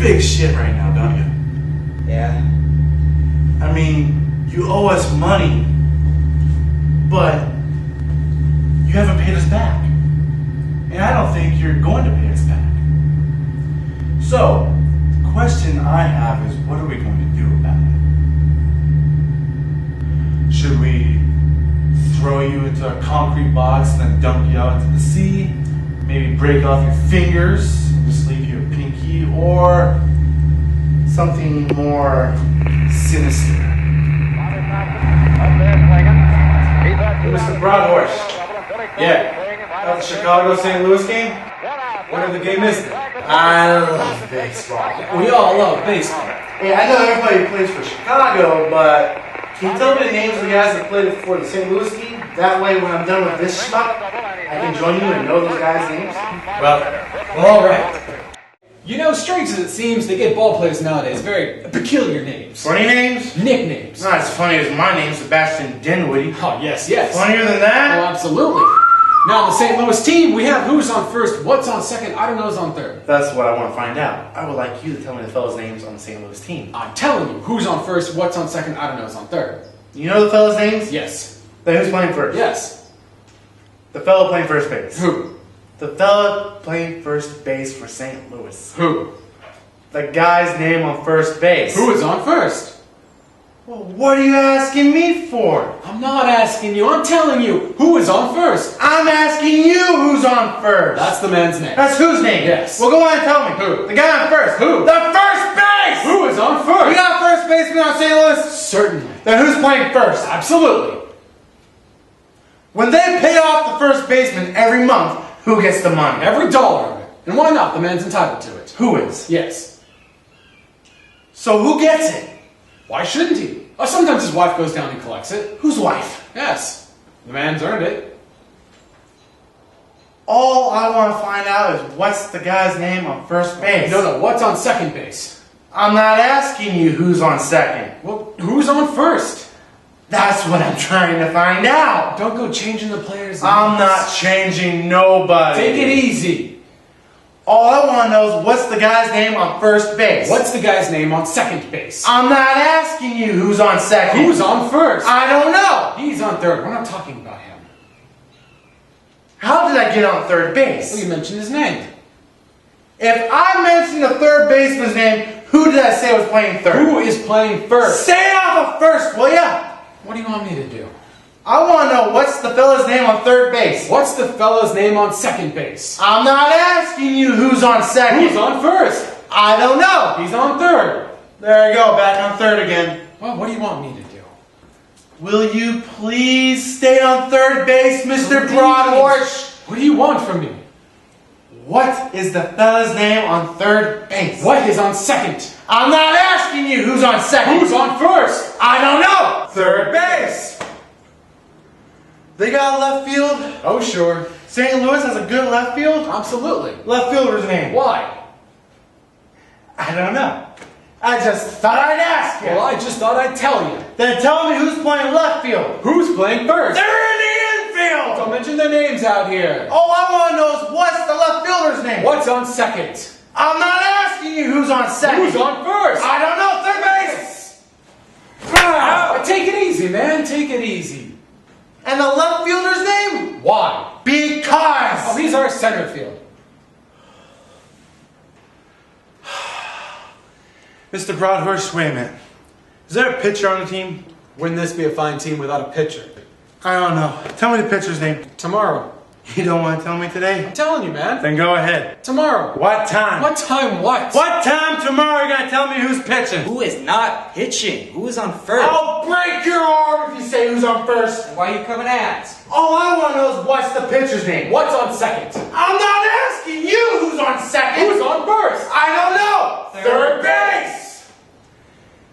big shit right now, don't you? Yeah. I mean, you owe us money, but you haven't paid us back. And I don't think you're going to pay us back. So, the question I have is, what are we going to do about it? Should we throw you into a concrete box and then dump you out into the sea? Maybe break off your fingers and just leave you a pinky? Or something more sinister? Mr. Broadhurst. Yeah. At the Chicago-St. Louis game? What if the game is? I love baseball. We all love baseball. Hey, I know everybody plays for Chicago, but can you tell me the names of the guys that played for the St. Louis team? That way, when I'm done with this schmuck, I can join you and know those guys' names. Well, all right. You know, strange as it seems, they give ball players nowadays very peculiar names. Funny names? Nicknames. Not as funny as my name, Sebastien Dinwiddie. Oh, yes, yes. Funnier than that? Oh, absolutely. Now, on the St. Louis team, we have who's on first, what's on second, I don't know who's on third. That's what I want to find out. I would like you to tell me the fellas' names on the St. Louis team. I'm telling you, who's on first, what's on second, I don't know who's on third. You know the fellas' names? Yes. Then who's playing first? Yes. The fella playing first base. Who? The fella playing first base for St. Louis. Who? The guy's name on first base. Who is on first? Well, what are you asking me for? I'm not asking you, I'm telling you, who is on first? I'm asking you who's on first. That's the man's name. That's whose name? Yes. Well, go on and tell me. Who? The guy on first. Who? The first base! Who is on first? We got first baseman on St. Louis? Certainly. Then who's playing first? Absolutely. When they pay off the first baseman every month, who gets the money? Every dollar of it. And why not? The man's entitled to it. Who is? Yes. So who gets it? Why shouldn't he? Or sometimes his wife goes down and collects it. Whose wife? Yes. The man's earned it. All I want to find out is what's the guy's name on first base. No, what's on second base? I'm not asking you who's on second. Well, who's on first? That's what I'm trying to find out. Don't go changing the players' names. I'm not changing nobody. Take it easy. All I want to know is what's the guy's name on first base. What's the guy's name on second base? I'm not asking you who's on second. Who's on first? I don't know. He's on third. We're not talking about him. How did I get on third base? Well, you mentioned his name. If I mentioned the third baseman's name, who did I say was playing third? Who is playing first? Stay off of first, will ya? What do you want me to do? I want to know what's the fella's name on third base. What's the fella's name on second base? I'm not asking you who's on second. Who's on first? I don't know. He's on third. There you go, back on third again. Well, what do you want me to do? Will you please stay on third base, Mr. Broadhurst? What do you want from me? What is the fella's name on third base? What is on second? I'm not asking you who's on second. Who's on first? I don't know. Third base. They got a left field. Oh, sure. St. Louis has a good left field. Absolutely. Left fielder's name. Why? I don't know. I just thought I'd ask you. Well, I just thought I'd tell you. Then tell me who's playing left field. Who's playing first? They're in the infield. Don't mention their names out here. All I want to know is what's the left fielder's name. What's on second? I'm not asking you who's on second. Who's on first? I don't know. Third base. Take it easy, man. Take it easy. And the left fielder's name? Why? Because. Oh, he's our center field. Mr. Broadhurst, wait a minute. Is there a pitcher on the team? Wouldn't this be a fine team without a pitcher? I don't know. Tell me the pitcher's name. Tomorrow. You don't want to tell me today? I'm telling you, man. Then go ahead. Tomorrow. What time? What time what? What time tomorrow are you going to tell me who's pitching? Who is not pitching? Who is on first? I'll break your arm if you say who's on first. Why are you coming at? All I want to know is what's the pitcher's name. What's on second? I'm not asking you who's on second. Who's on first? I don't know. Third base.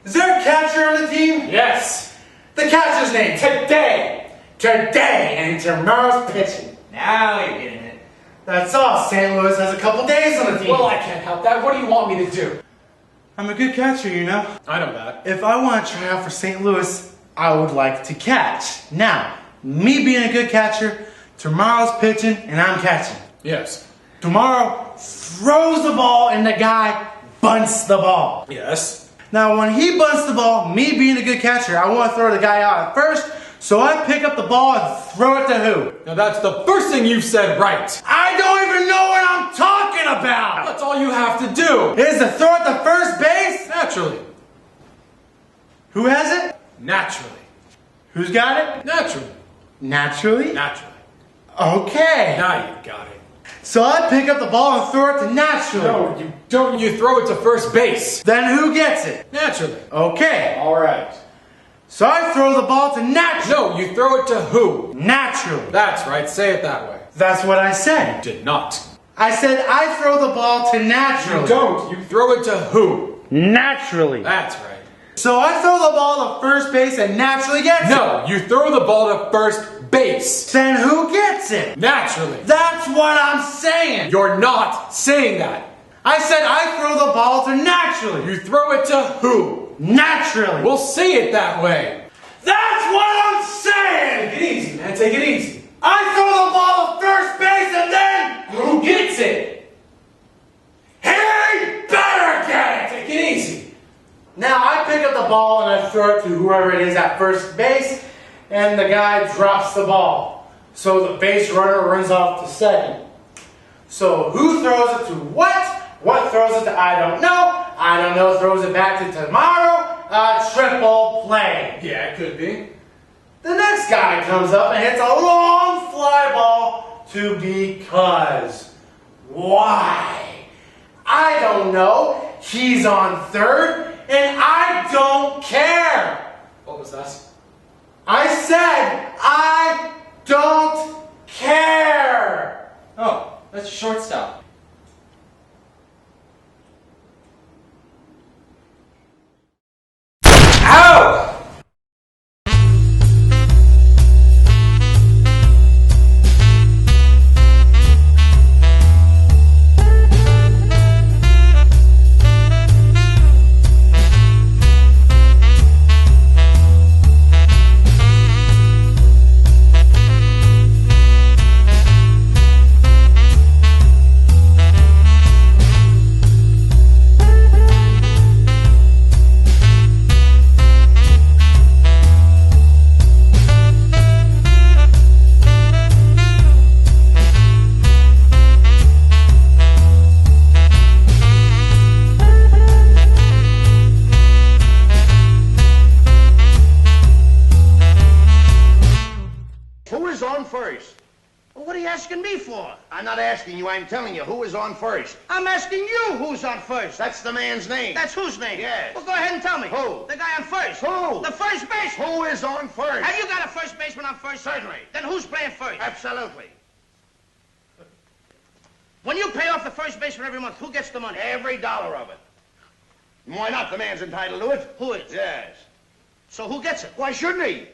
Is there a catcher on the team? Yes. The catcher's name. Today. Today and tomorrow's pitching. Now you're getting it. That's all. St. Louis has a couple days on the team. Well, I can't help that. What do you want me to do? I'm a good catcher, you know. I know that. If I want to try out for St. Louis, I would like to catch. Now, me being a good catcher, tomorrow's pitching and I'm catching. Yes. Tomorrow throws the ball and the guy bunts the ball. Yes. Now, when he bunts the ball, me being a good catcher, I want to throw the guy out at first, so I pick up the ball and throw it to who? Now that's the first thing you've said right. I don't even know what I'm talking about! That's all you have to do. Is to throw it to first base? Naturally. Who has it? Naturally. Who's got it? Naturally. Naturally? Naturally. Okay. Now you got it. So I pick up the ball and throw it to naturally. No, you don't. You throw it to first base. Then who gets it? Naturally. Okay. All right. So I throw the ball to naturally. No, you throw it to who? Naturally. That's right. Say it that way. That's what I said. Did not. I said I throw the ball to naturally. You don't. You throw it to who? Naturally. That's right. So I throw the ball to first base and naturally gets it. No, you throw the ball to first base. Then who gets it? Naturally. That's what I'm saying. You're not saying that. I said I throw the ball to naturally. You throw it to who? Naturally. We'll say it that way. That's what I'm saying. Take it easy, man. Take it easy. I throw the ball to first base and then Who gets it? he better get it. Take it easy. Now I pick up the ball and I throw it to whoever it is at first base, and the guy drops the ball. So the base runner runs off to second. So who throws it to what? What throws it to I don't know. I don't know throws it back to tomorrow. Triple play. Yeah, it could be. The next guy comes up and hits a long fly ball to because. Why? I don't know. He's on third and I don't care. What was that? I said I don't care. Oh, that's a shortstop. Ow! Who is on first? Well, what are you asking me for? I'm not asking you, I'm telling you. Who is on first? I'm asking you who's on first. That's the man's name. That's whose name? Yes. Well, go ahead and tell me. Who? The guy on first. Who? The first baseman. Who is on first? Have you got a first baseman on first? Certainly. Then who's playing first? Absolutely. When you pay off the first baseman every month, who gets the money? Every dollar of it. Why not? The man's entitled to it. Who is? Yes. So who gets it? Why shouldn't he?